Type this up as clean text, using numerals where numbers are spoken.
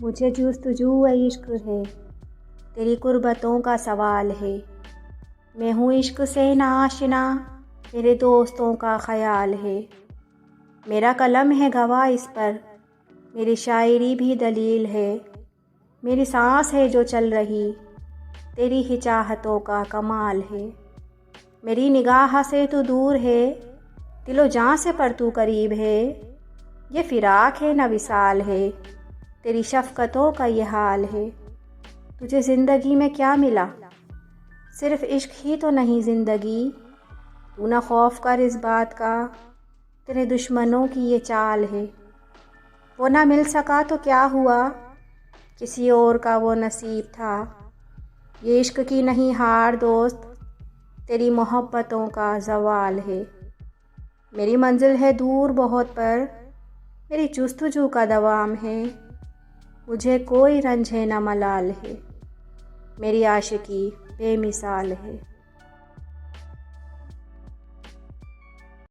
मुझे जुस्तजू इश्क है, तेरी कुर्बतों का सवाल है। मैं हूँ इश्क से नाशना, मेरे दोस्तों का ख्याल है। मेरा कलम है गवाह इस पर, मेरी शायरी भी दलील है। मेरी सांस है जो चल रही, तेरी ही चाहतों का कमाल है। मेरी निगाह से तू दूर है, दिलो जान से पर तू करीब है। ये फिराक है न विसाल है, तेरी शफ़क़तों का ये हाल है। तुझे ज़िंदगी में क्या मिला, सिर्फ़ इश्क ही तो नहीं ज़िंदगी। तू ना खौफ कर इस बात का, तेरे दुश्मनों की ये चाल है। वो ना मिल सका तो क्या हुआ, किसी और का वो नसीब था। ये इश्क की नहीं हार दोस्त, तेरी मोहब्बतों का ज़वाल है। मेरी मंजिल है दूर बहुत पर, मेरी जुस्तजू का दवाम है। मुझे कोई रंज है न मलाल है, मेरी आशिकी बेमिसाल है।